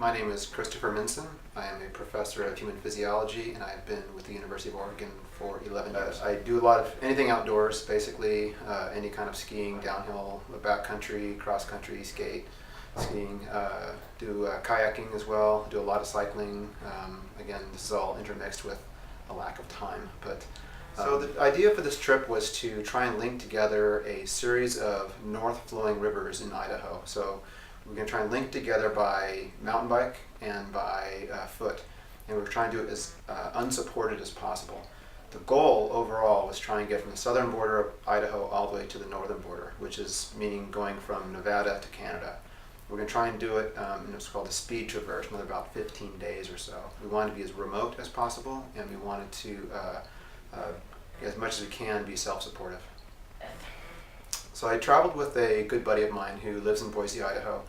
My name is Christopher Minson. I am a professor of human physiology, and I've been with the University of Oregon for 11 years. I do a lot of anything outdoors, basically, any kind of skiing, downhill, backcountry, cross-country, skiing, do kayaking as well, do a lot of cycling. Again, this is all intermixed with a lack of time. So the idea for this trip was to try and link together a series of north-flowing rivers in Idaho. So we're going to try and link together by mountain bike and by foot, and we're trying to do it as unsupported as possible. The goal overall was trying to get from the southern border of Idaho all the way to the northern border, which is meaning going from Nevada to Canada. We're going to try and do it in what's called a speed traverse, another about 15 days or so. We wanted to be as remote as possible, and we wanted to, as much as we can, be self-supportive. So I traveled with a good buddy of mine who lives in Boise, Idaho.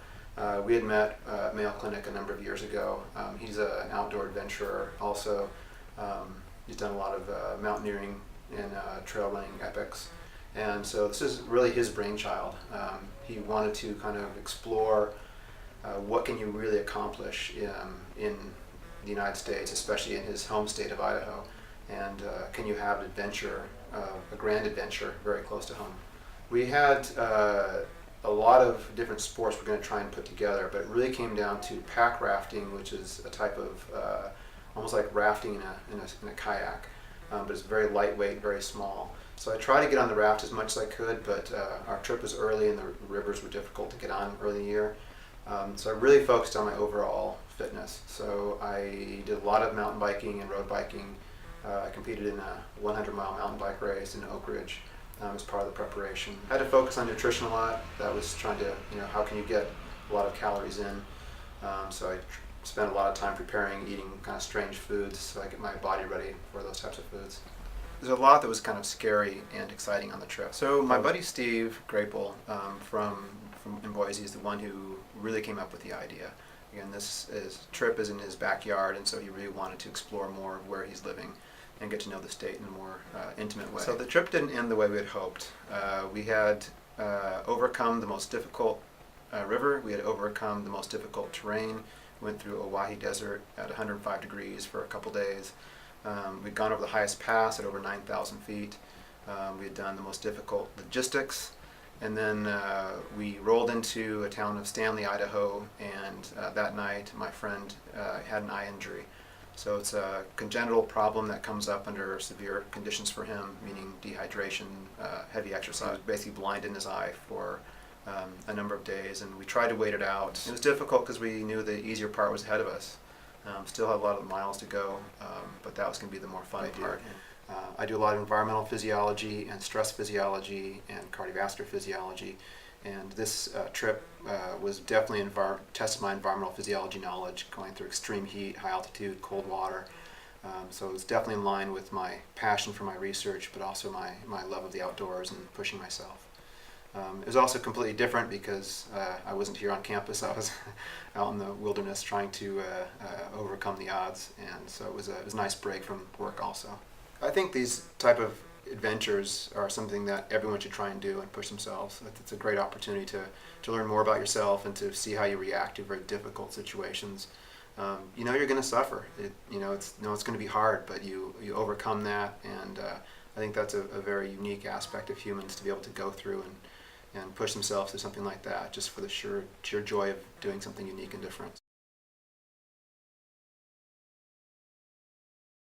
We had met at Mayo Clinic a number of years ago. He's an outdoor adventurer also. He's done a lot of mountaineering and trail running epics. And so this is really his brainchild. He wanted to kind of explore what can you really accomplish in the United States, especially in his home state of Idaho. And can you have an adventure, a grand adventure, very close to home. We had a lot of different sports we're going to try and put together, but it really came down to pack rafting, which is a type of almost like rafting in a kayak, but it's very lightweight, very small. So I tried to get on the raft as much as I could, but our trip was early and the rivers were difficult to get on early in the year. So I really focused on my overall fitness. So I did a lot of mountain biking and road biking. I competed in a 100-mile mountain bike race in Oak Ridge. As part of the preparation. I had to focus on nutrition a lot. That was trying to, how can you get a lot of calories in? So I spent a lot of time preparing, eating kind of strange foods so I get my body ready for those types of foods. There's a lot that was kind of scary and exciting on the trip. So my buddy Steve Grapel from in Boise is the one who really came up with the idea. Again, this trip is in his backyard, and so he really wanted to explore more of where he's living and get to know the state in a more intimate way. So the trip didn't end the way we had hoped. We had overcome the most difficult river. We had overcome the most difficult terrain. Went through Oahe Desert at 105 degrees for a couple days. We'd gone over the highest pass at over 9,000 feet. We had done the most difficult logistics. And then we rolled into a town of Stanley, Idaho, and that night my friend had an eye injury. So it's a congenital problem that comes up under severe conditions for him, meaning dehydration, heavy exercise. He was basically blind in his eye for a number of days, and we tried to wait it out. It was difficult because we knew the easier part was ahead of us. Still had a lot of miles to go, but that was going to be the more fun part. I do a lot of environmental physiology and stress physiology and cardiovascular physiology. And this trip was definitely tested my environmental physiology knowledge, going through extreme heat, high altitude, cold water. So it was definitely in line with my passion for my research, but also my love of the outdoors and pushing myself. It was also completely different because I wasn't here on campus. I was out in the wilderness trying to overcome the odds, and so it was a nice break from work also. I think these type of adventures are something that everyone should try and do and push themselves. It's a great opportunity to learn more about yourself and to see how you react to very difficult situations. You're going to suffer. It's going to be hard, but you overcome that, and I think that's a very unique aspect of humans to be able to go through and push themselves through something like that, just for the sheer joy of doing something unique and different.